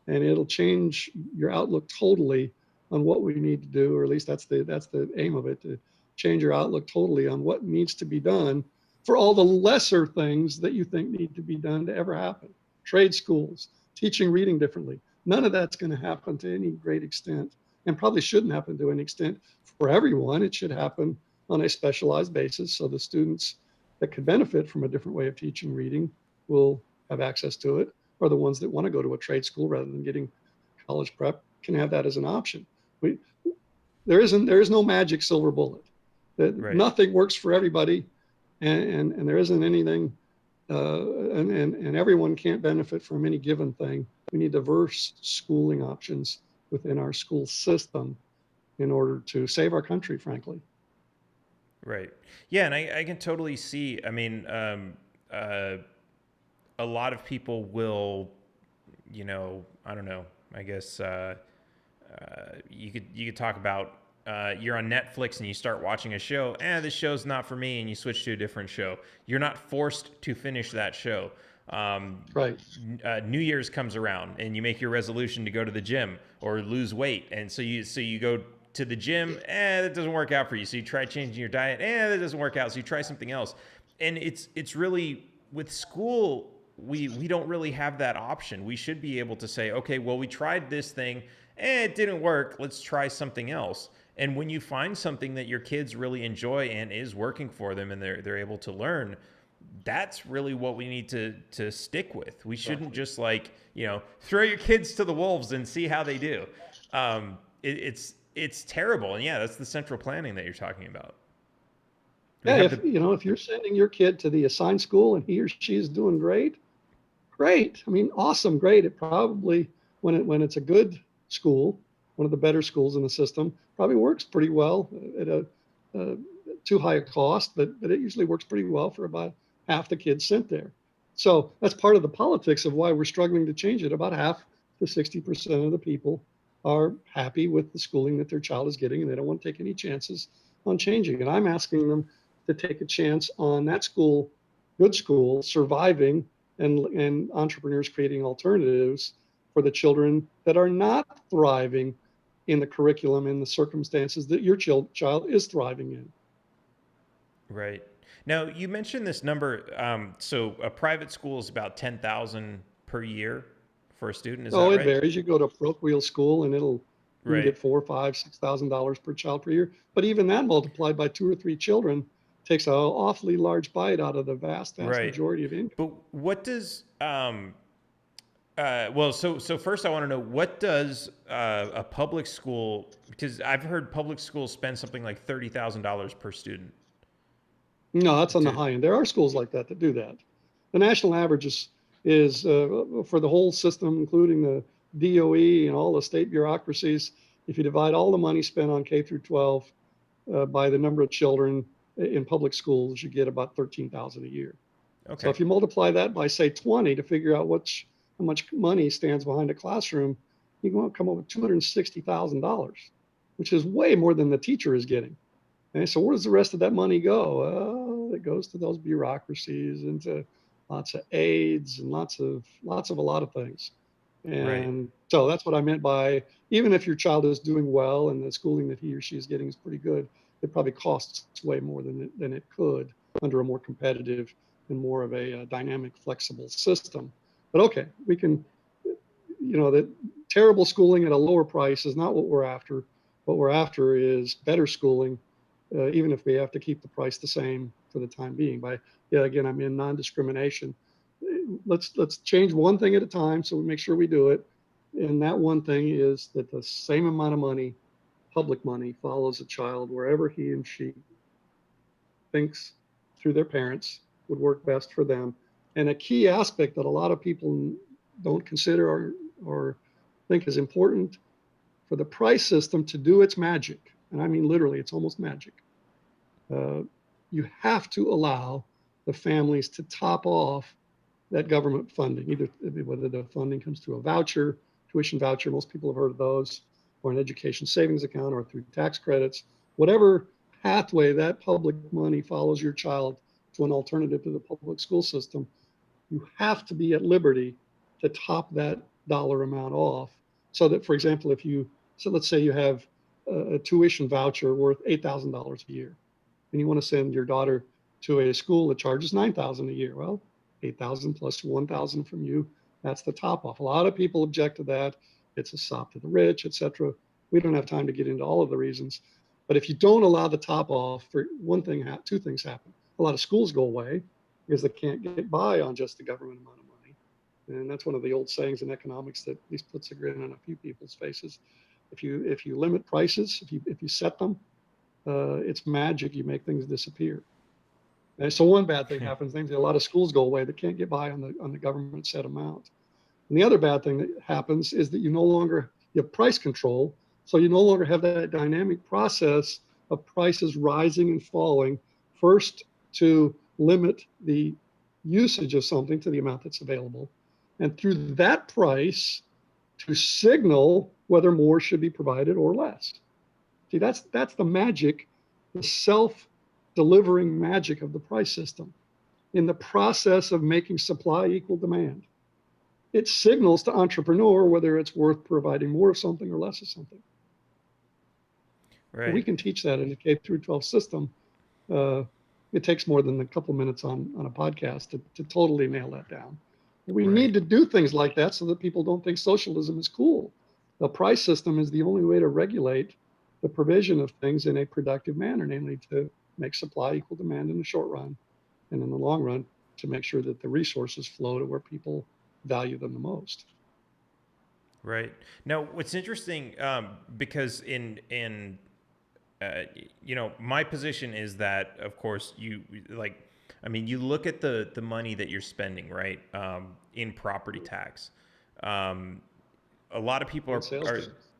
and it'll change your outlook totally on what we need to do, or at least that's the aim of it, to change your outlook totally on what needs to be done for all the lesser things that you think need to be done to ever happen. Trade schools, teaching reading differently. None of that's going to happen to any great extent, and probably shouldn't happen to an extent for everyone. It should happen on a specialized basis, so the students that could benefit from a different way of teaching reading will have access to it, or the ones that want to go to a trade school rather than getting college prep can have that as an option. We, there is no magic silver bullet. That Right. nothing works for everybody, and there isn't anything, and everyone can't benefit from any given thing. We need diverse schooling options within our school system in order to save our country, frankly. Right. Yeah, and I can totally see. I mean, a lot of people will, I don't know. I guess you could talk about you're on Netflix and you start watching a show. This show's not for me, and you switch to a different show. You're not forced to finish that show. Um, Right. New Year's comes around and you make your resolution to go to the gym or lose weight, and so you go to the gym. That doesn't work out for you. So you try changing your diet. That doesn't work out. So you try something else. And it's really with school. We don't really have that option. We should be able to say, okay, well, we tried this thing, it didn't work. Let's try something else. And when you find something that your kids really enjoy and is working for them, and they're able to learn, that's really what we need to stick with. We shouldn't just throw your kids to the wolves and see how they do. It's terrible, and yeah, that's the central planning that you're talking about. We Yeah, have the if you're sending your kid to the assigned school and he or she is doing great, great. I mean, awesome, great. It probably when it's a good school, one of the better schools in the system, probably works pretty well at a too high a cost, but it usually works pretty well for about half the kids sent there. So that's part of the politics of why we're struggling to change it. About half to 60% of the people are happy with the schooling that their child is getting, and they don't want to take any chances on changing. And I'm asking them to take a chance on that school, good school, surviving and entrepreneurs creating alternatives for the children that are not thriving in the curriculum in the circumstances that your child is thriving in. Right. Now, you mentioned this number. So a private school is about 10,000 per year for a student. Is Oh, that it right? varies. You go to a parochial school and you can Right. get $4, 5, $6,000 per child per year. But even that multiplied by 2 or 3 children takes an awfully large bite out of the vast Right. majority of income. But what does well, so first I want to know, what does a public school, because I've heard public schools spend something like $30,000 per student No, that's on the to high end. There are schools like that do that. The national average is for the whole system, including the DOE and all the state bureaucracies. If you divide all the money spent on K through 12 by the number of children in public schools, you get about 13,000 a year. So okay. if you multiply that by say 20 to figure out how much money stands behind a classroom, you can come up with $260,000, which is way more than the teacher is getting. Okay, so where does the rest of that money go? Well, it goes to those bureaucracies and to lots of aids and lots of a lot of things. Right. And so that's what I meant by, even if your child is doing well and the schooling that he or she is getting is pretty good, it probably costs way more than it could under a more competitive and more of a dynamic, flexible system. But okay, we can, that terrible schooling at a lower price is not what we're after. What we're after is better schooling, even if we have to keep the price the same for the time being. Again, I'm in non-discrimination. Let's change one thing at a time, so we make sure we do it. And that one thing is that the same amount of money, public money, follows a child wherever he and she thinks through their parents would work best for them. And a key aspect that a lot of people don't consider or think is important for the price system to do its magic, and I mean literally, it's almost magic. Uh, you have to allow the families to top off that government funding, either whether the funding comes through a voucher, tuition voucher, most people have heard of those, or an education savings account, or through tax credits, whatever pathway that public money follows your child to an alternative to the public school system, you have to be at liberty to top that dollar amount off. So that, for example, let's say you have a tuition voucher worth $8,000 a year, and you want to send your daughter to a school that charges $9,000 a year. Well, 8,000 plus 1,000 from you, that's the top off. A lot of people object to that. It's a sop to the rich, etc. We don't have time to get into all of the reasons. But if you don't allow the top off, for one thing, two things happen. A lot of schools go away because they can't get by on just the government amount of money. And that's one of the old sayings in economics that at least puts a grin on a few people's faces. If you limit prices, if you set them, it's magic. You make things disappear. And so one bad thing happens. A lot of schools go away that can't get by on the government set amount. And the other bad thing that happens is that you have price control, so you no longer have that dynamic process of prices rising and falling, first to limit the usage of something to the amount that's available, and through that price to signal whether more should be provided or less. See, that's the magic, the self-delivering magic of the price system. In the process of making supply equal demand, it signals to entrepreneur whether it's worth providing more of something or less of something. Right. We can teach that in a K through 12 system. It takes more than a couple minutes on a podcast to totally nail that down. We need to do things like that so that people don't think socialism is cool. The price system is the only way to regulate the provision of things in a productive manner, namely to make supply equal demand in the short run, and in the long run, to make sure that the resources flow to where people value them the most. Right. Now, what's interesting, because in you know, my position is that, of course, you like, I mean, you look at the money that you're spending, right, in property tax. A lot of people are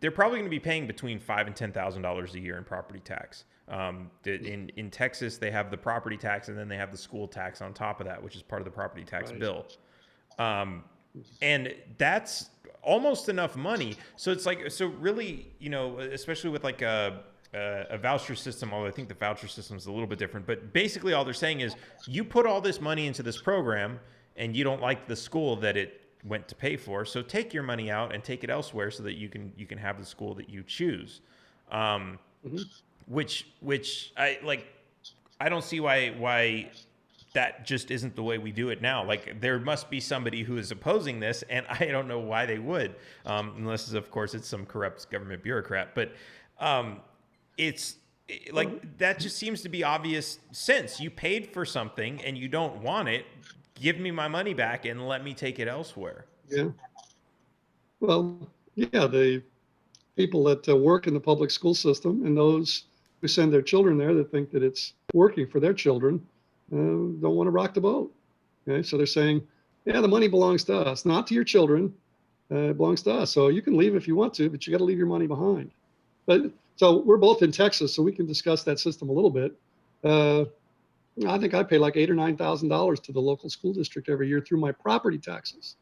they're probably going to be paying between $5,000 and $10,000 a year in property tax. In Texas, they have the property tax, and then they have the school tax on top of that, which is part of the property tax bill. And that's almost enough money. So it's like, so really, you know, especially with like a voucher system, although I think the voucher system is a little bit different, but basically all they're saying is you put all this money into this program and you don't like the school that it went to pay for, so take your money out and take it elsewhere so that you can have the school that you choose. Which I don't see why that just isn't the way we do it now. Like, there must be somebody who is opposing this, and I don't know why they would, unless, of course, it's some corrupt government bureaucrat. But it's like, that just seems to be obvious sense. You paid for something and you don't want it. Give me my money back and let me take it elsewhere. Yeah. Well, yeah, the people that work in the public school system and those who send their children there that think that it's working for their children don't want to rock the boat. Okay, so they're saying, yeah, the money belongs to us, not to your children. It belongs to us. So you can leave if you want to, but you got to leave your money behind. But so we're both in Texas, so we can discuss that system a little bit. I think I pay like $8,000 or $9,000 to the local school district every year through my property taxes.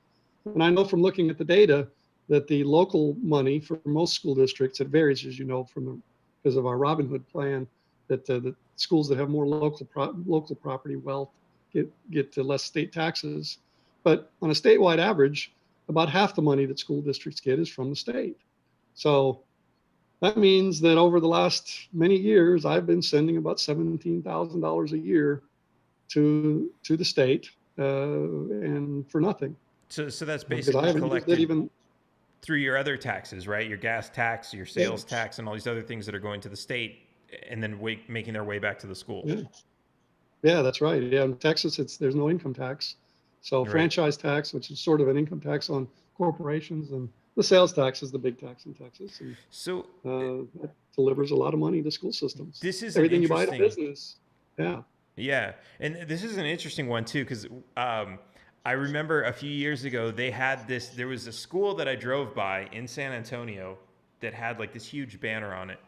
And I know from looking at the data that the local money for most school districts, it varies, as you know, because of our Robin Hood plan, that the schools that have more local property wealth get less state taxes. But on a statewide average, about half the money that school districts get is from the state. So that means that over the last many years, I've been sending about $17,000 a year to the state, and for nothing. So that's basically collected even through your other taxes, right? Your gas tax, your sales tax, and all these other things that are going to the state, and then making their way back to the school. Yeah, that's right. Yeah, in Texas, there's no income tax. So franchise tax, which is sort of an income tax on corporations, and the sales tax is the big tax in Texas. And so that delivers a lot of money to school systems. This is everything you buy in a business. Yeah. Yeah, and this is an interesting one too, because I remember a few years ago they had this. There was a school that I drove by in San Antonio that had like this huge banner on it,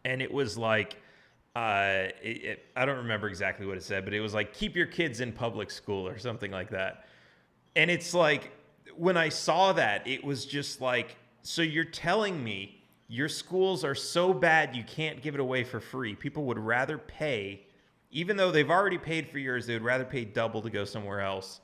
and it was like, I don't remember exactly what it said, but it was like, keep your kids in public school or something like that. And it's like, when I saw that, it was just like, so you're telling me your schools are so bad you can't give it away for free. People would rather pay, even though they've already paid for yours, they would rather pay double to go somewhere else.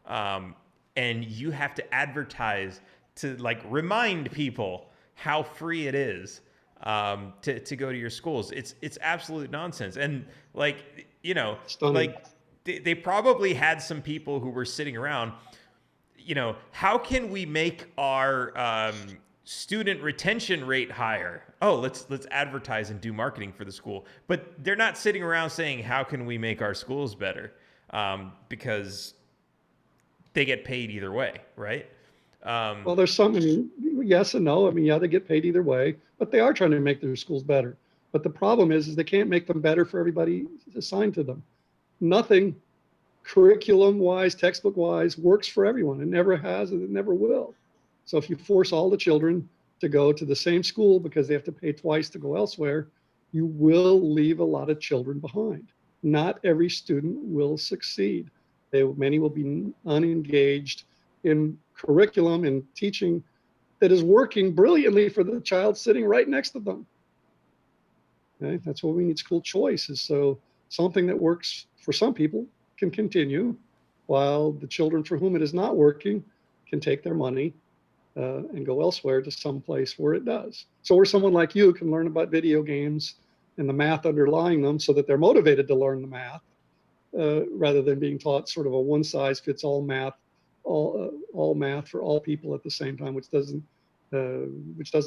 And you have to advertise to like remind people how free it is to go to your schools. It's absolute nonsense. And like, you know, like they probably had some people who were sitting around, you know, how can we make our student retention rate higher? Oh, let's advertise and do marketing for the school. But they're not sitting around saying, how can we make our schools better? Because they get paid either way, right? Well, there's some, I mean, yes and no. I mean, yeah, they get paid either way, but they are trying to make their schools better. But the problem is they can't make them better for everybody assigned to them. Nothing curriculum-wise, textbook-wise, works for everyone. It never has, and it never will. So if you force all the children to go to the same school because they have to pay twice to go elsewhere, you will leave a lot of children behind. Not every student will succeed. Many will be unengaged in curriculum and teaching that is working brilliantly for the child sitting right next to them. Okay? That's why we need school choices. So something that works for some people can continue, while the children for whom it is not working can take their money and go elsewhere to some place where it does. So where someone like you can learn about video games and the math underlying them so that they're motivated to learn the math rather than being taught sort of a one size fits all math, all math for all people at the same time, which doesn't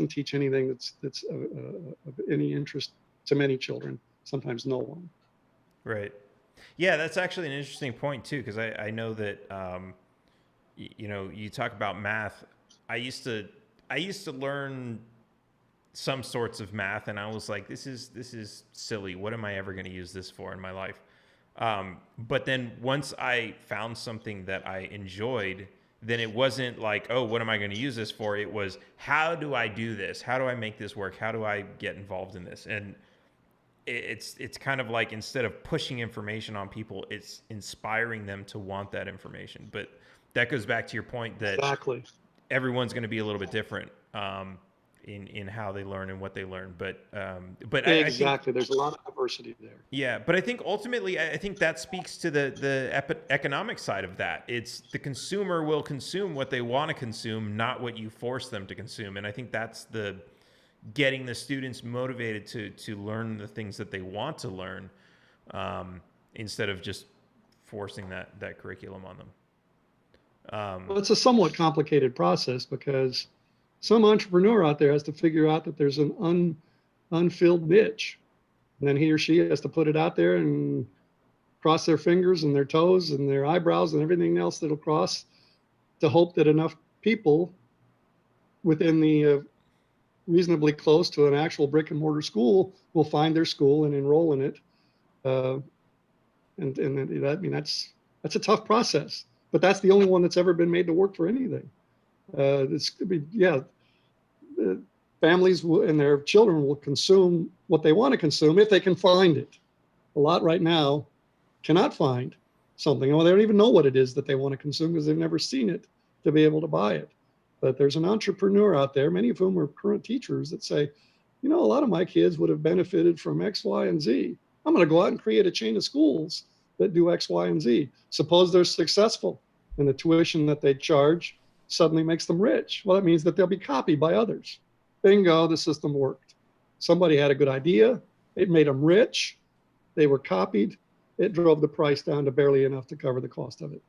teach anything that's of any interest to many children, sometimes no one. Right. Yeah, that's actually an interesting point too, because I know that you talk about math. I used to learn some sorts of math, and I was like, this is silly. What am I ever going to use this for in my life? But then once I found something that I enjoyed, then it wasn't like, oh, what am I going to use this for? It was, how do I do this? How do I make this work? How do I get involved in this? And it's kind of like, instead of pushing information on people, it's inspiring them to want that information. But that goes back to your point that exactly, everyone's going to be a little bit different in how they learn and what they learn. But exactly, I think, there's a lot of diversity there. Yeah, but I think ultimately, I think that speaks to the economic side of that. It's the consumer will consume what they want to consume, not what you force them to consume. And I think that's the getting the students motivated to learn the things that they want to learn, instead of just forcing that curriculum on them. Well, it's a somewhat complicated process because some entrepreneur out there has to figure out that there's an unfilled niche. And then he or she has to put it out there and cross their fingers and their toes and their eyebrows and everything else that'll cross to hope that enough people within the reasonably close to an actual brick and mortar school will find their school and enroll in it. That's a tough process, but that's the only one that's ever been made to work for anything. Families and their children will consume what they want to consume if they can find it. A lot right now cannot find something. Well, they don't even know what it is that they want to consume because they've never seen it to be able to buy it. But there's an entrepreneur out there, many of whom are current teachers, that say, a lot of my kids would have benefited from X, Y, and Z. I'm going to go out and create a chain of schools that do X, Y, and Z. Suppose they're successful and the tuition that they charge suddenly makes them rich. Well, that means that they'll be copied by others. Bingo, the system worked. Somebody had a good idea. It made them rich. They were copied. It drove the price down to barely enough to cover the cost of it.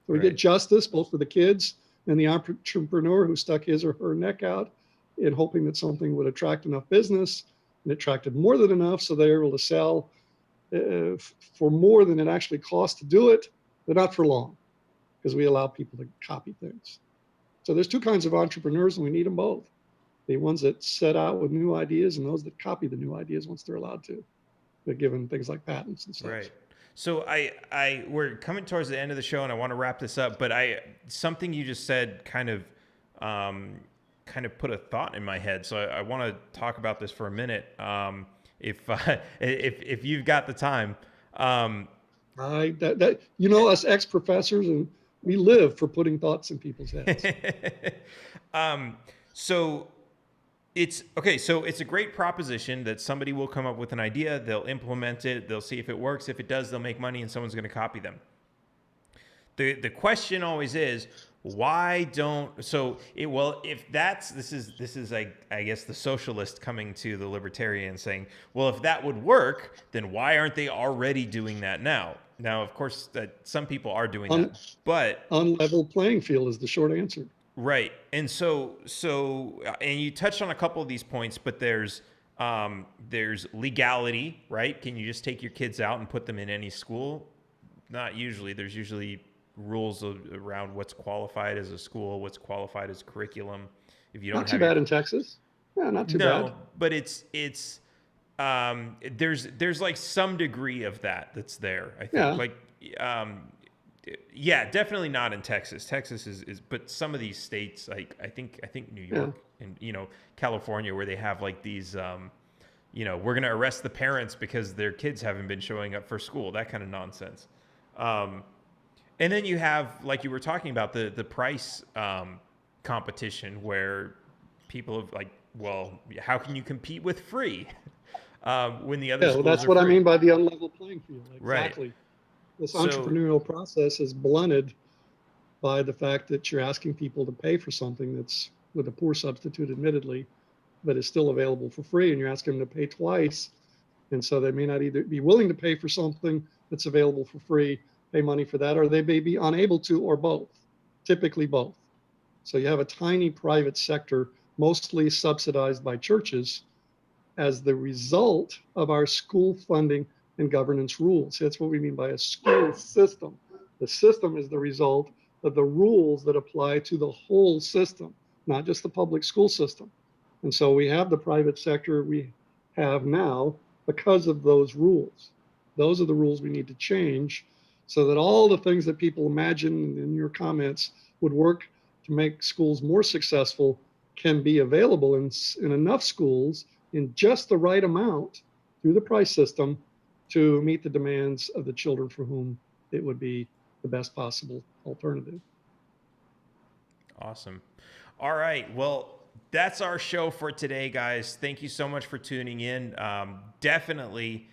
So we get justice both for the kids and the entrepreneur who stuck his or her neck out in hoping that something would attract enough business, and it attracted more than enough, so they're able to sell for more than it actually costs to do it, but not for long, because we allow people to copy things. So there's two kinds of entrepreneurs, and we need them both. The ones that set out with new ideas and those that copy the new ideas once they're allowed to, given things like patents and such. Right. So we're coming towards the end of the show, and I want to wrap this up. But something you just said kind of put a thought in my head. So I want to talk about this for a minute, if you've got the time. Us ex-professors, and we live for putting thoughts in people's heads. So it's a great proposition that somebody will come up with an idea, they'll implement it, they'll see if it works. If it does, they'll make money, and someone's going to copy them. The question always is, why don't this is I guess the socialist coming to the libertarian saying, well, if that would work, then why aren't they already doing that now? Now, of course, that some people are doing that, but unlevel playing field is the short answer. Right. And so and you touched on a couple of these points, but there's legality, right? Can you just take your kids out and put them in any school? Not usually. There's usually rules around what's qualified as a school, what's qualified as curriculum. If you don't not too bad in Texas. Yeah, not too bad. No, but it's there's like some degree of that's there. I think definitely not in Texas. Texas is but some of these states, like I think New York and California, where they have like these we're going to arrest the parents because their kids haven't been showing up for school, that kind of nonsense. And then you have, like you were talking about, the price competition where people have like, well, how can you compete with free when the other Yeah, well, schools that's are what I free? mean by the unlevel playing field. Right. Exactly. This So, entrepreneurial process is blunted by the fact that you're asking people to pay for something that's with a poor substitute, admittedly, but is still available for free, and you're asking them to pay twice. And so they may not either be willing to pay for something that's available for free, pay money for that, or they may be unable to, or both, typically both. So you have a tiny private sector, mostly subsidized by churches, as the result of our school funding and governance rules. That's what we mean by a school system. The system is the result of the rules that apply to the whole system, not just the public school system. And so we have the private sector we have now because of those rules. Those are the rules we need to change so that all the things that people imagine in your comments would work to make schools more successful can be available in enough schools in just the right amount through the price system to meet the demands of the children for whom it would be the best possible alternative. awesome. All right. Well, that's our show for today, guys. Thank you so much for tuning in. Definitely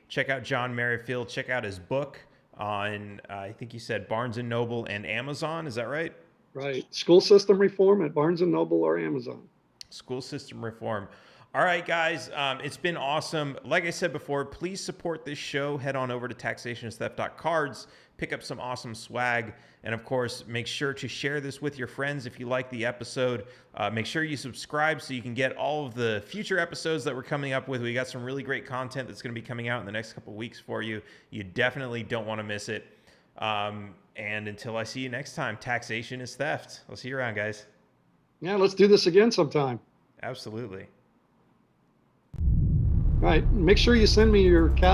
check out John Merrifield. Check out his book on, I think you said Barnes and Noble and Amazon. Is that right? Right. School system reform at Barnes and Noble or Amazon. School system reform. All right, guys, it's been awesome. Like I said before, please support this show. Head on over to taxationistheft.cards, pick up some awesome swag, and of course, make sure to share this with your friends if you like the episode. Make sure you subscribe so you can get all of the future episodes that we're coming up with. We got some really great content that's going to be coming out in the next couple weeks for you. You definitely don't want to miss it. And until I see you next time, taxation is theft. I'll see you around, guys. Yeah, let's do this again sometime. Absolutely. All right. Make sure you send me your catalog.